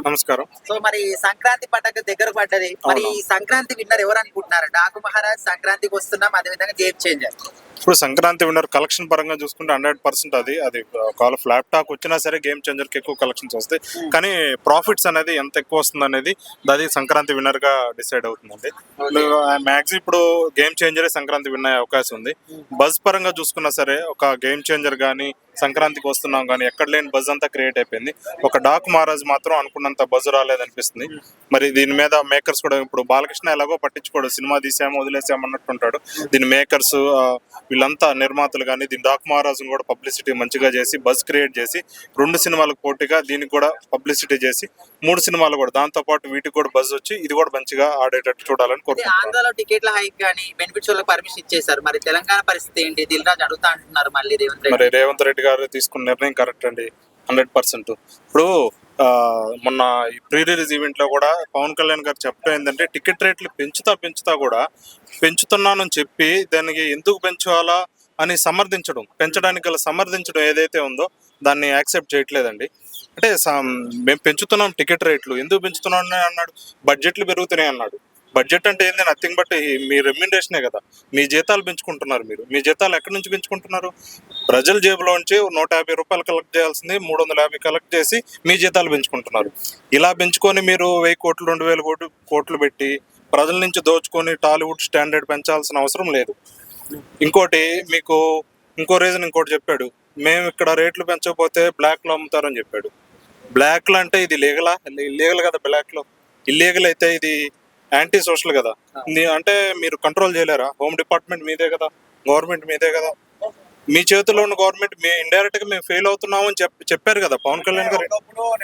నమస్కారం. సో మరి సంక్రాంతి పండగ దగ్గర పడ్డది. మరి ఈ సంక్రాంతి విన్నర్ ఎవరు అనుకుంటున్నారు? డాకు మహారాజ్ సంక్రాంతికి వస్తున్నాం, అదే విధంగా గేమ్ చేంజర్. ఇప్పుడు సంక్రాంతి విన్నర్ కలెక్షన్ పరంగా చూసుకుంటే 100% అది ఒకవేళ ఫ్లాప్ టాక్ వచ్చినా సరే గేమ్ చేంజర్కి ఎక్కువ కలెక్షన్స్ వస్తాయి. కానీ ప్రాఫిట్స్ అనేది ఎంత ఎక్కువ వస్తుంది అనేది అది సంక్రాంతి విన్నర్ గా డిసైడ్ అవుతుందండి. మ్యాక్సిమం ఇప్పుడు గేమ్ చేంజరే సంక్రాంతి విన్ అయ్యే అవకాశం ఉంది. బజ్ పరంగా చూసుకున్నా సరే ఒక గేమ్ చేంజర్ కానీ సంక్రాంతికి వస్తున్నాం కానీ ఎక్కడ లేని బజ్ అంతా క్రియేట్ అయిపోయింది. ఒక డాక్ మహారాజ్ మాత్రం అనుకున్నంత బజ్ రాలేదనిపిస్తుంది. మరి దీని మీద మేకర్స్ కూడా ఇప్పుడు బాలకృష్ణ ఎలాగో పట్టించుకోడు, సినిమా తీసాము వదిలేసాము అన్నట్టుంటాడు. దీని మేకర్స్ వీళ్ళంతా నిర్మాతలు కానీ దీని డాక్ మహారాజును కూడా పబ్లిసిటీ మంచిగా చేసి బజ్ క్రియేట్ చేసి 2 సినిమాలకు పోటీగా దీనికి కూడా పబ్లిసిటీ చేసి 3 సినిమాలు కూడా దాంతో పాటు వీటికి కూడా బజ్ వచ్చి ఇది కూడా మంచిగా ఆడేటట్టు చూడాలని కోరుకుంటున్నాను. ఆంధ్రాలో టికెట్ల హైక్ కానీ బెనిఫిట్స్ వాళ్ళకి పర్మిషన్ ఇచ్చేసారు. మరి తెలంగాణ పరిస్థితి ఏంటి? దిల్ రాజు అడుగుతా అంటున్నారు మళ్ళీ రేవంత్ రెడ్డి గారు తీసుకున్న నిర్ణయం కరెక్ట్ అండి, 100%. ఇప్పుడు మొన్న ఈ ప్రీ రిలీజ్ ఈవెంట్ లో కూడా పవన్ కళ్యాణ్ గారు చెప్పడం ఏంటంటే టికెట్ రేట్లు పెంచుతా కూడా పెంచుతున్నానని చెప్పి దానికి ఎందుకు పెంచాలా అని పెంచడానికి గల సమర్థించడం ఏదైతే ఉందో దాన్ని యాక్సెప్ట్ చేయట్లేదండి. అంటే మేము పెంచుతున్నాం టికెట్ రేట్లు, ఎందుకు పెంచుతున్నాం అన్నాడు, బడ్జెట్లు పెరుగుతున్నాయి అన్నాడు. బడ్జెట్ అంటే ఏంది? నథింగ్ బట్ మీ రెమ్యునరేషనే కదా. మీ జీతాలు పెంచుకుంటున్నారు. మీ జీతాలు ఎక్కడి నుంచి పెంచుకుంటున్నారు? ప్రజల జేబులోంచి 150 రూపాయలు కలెక్ట్ చేయాల్సింది 350 కలెక్ట్ చేసి మీ జీతాలు పెంచుకుంటున్నారు. ఇలా పెంచుకొని మీరు 1000 కోట్లు 2000 కోట్లు పెట్టి ప్రజల నుంచి దోచుకొని టాలీవుడ్ స్టాండర్డ్ పెంచాల్సిన అవసరం లేదు. ఇంకోటి మీకు ఇంకో రీజన్ ఇంకోటి చెప్పాడు, మేము ఇక్కడ రేట్లు పెంచకపోతే బ్లాక్లో అమ్ముతారని చెప్పాడు. బ్లాక్లో అంటే ఇది ఇల్లీగల్ కదా. బ్లాక్లో ఇల్లీగల్ అయితే ఇది యాంటీ సోషల్ కదా. అంటే మీరు కంట్రోల్ చేయలేరా? హోమ్ డిపార్ట్మెంట్ మీదే కదా, గవర్నమెంట్ మీదే కదా. మీ చేతిలో ఉన్న గవర్నమెంట్ మీ ఇండైరెక్ట్ గా మేము ఫెయిల్ అవుతున్నాం అని చెప్పారు కదా పవన్ కళ్యాణ్ గారు.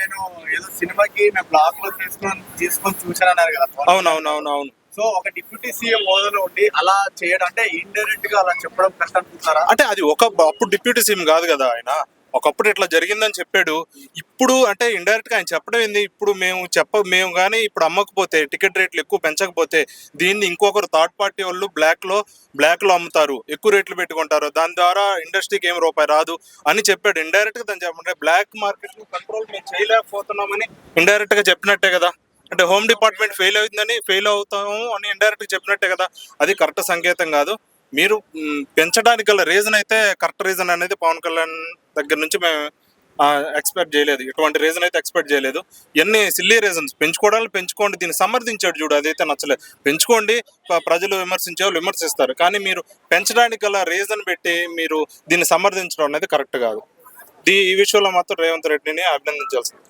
నేను ఏదో సినిమాకి బ్లాక్ లో తీసుకొని చూసానన్నారు కదా. అవును. సో ఒక డిప్యూటీ సీఎం హోదాలో ఉండి అలా చేయడం అంటే ఇండైరెక్ట్ గా అలా చెప్పడం కష్టం అనుకుంటారా? అంటే అది అప్పుడు డిప్యూటీ సీఎం కాదు కదా ఆయన. ఒకప్పుడు ఇట్లా జరిగిందని చెప్పాడు. ఇప్పుడు అంటే ఇండైరెక్ట్ గా ఆయన చెప్పడం ఏంది, ఇప్పుడు మేము కానీ ఇప్పుడు అమ్మకపోతే టికెట్ రేట్లు ఎక్కువ పెంచకపోతే దీన్ని ఇంకొకరు థర్డ్ పార్టీ వాళ్ళు బ్లాక్ లో అమ్ముతారు, ఎక్కువ రేట్లు పెట్టుకుంటారు, దాని ద్వారా ఇండస్ట్రీకి ఏం రూపాయి రాదు అని చెప్పాడు. ఇండైరెక్ట్ గా దాన్ని చెప్పంటే బ్లాక్ మార్కెట్ కంట్రోల్ మేము చేయలేకపోతున్నామని ఇండైరెక్ట్ గా చెప్పినట్టే కదా. అంటే హోమ్ డిపార్ట్మెంట్ ఫెయిల్ అవుతాము అని ఇండైరెక్ట్ గా చెప్పినట్టే కదా. అది కరెక్ట్ సంకేతం కాదు. మీరు పెంచడానికి గల రీజన్ అయితే కరెక్ట్ రీజన్ అనేది పవన్ కళ్యాణ్ దగ్గర నుంచి మేము ఎక్స్పెక్ట్ చేయలేదు. ఇటువంటి రీజన్ అయితే ఎక్స్పెక్ట్ చేయలేదు. ఎన్ని సిల్లీ రీజన్స్, పెంచుకోండి, దీన్ని సమర్థించాడు చూడు, అదైతే నచ్చలేదు. పెంచుకోండి, ప్రజలు విమర్శిస్తారు, కానీ మీరు పెంచడానికి గల రీజన్ పెట్టి మీరు దీన్ని సమర్థించడం అనేది కరెక్ట్ కాదు. ఈ విషయంలో మాత్రం రేవంత్ రెడ్డిని అభినందించాల్సింది.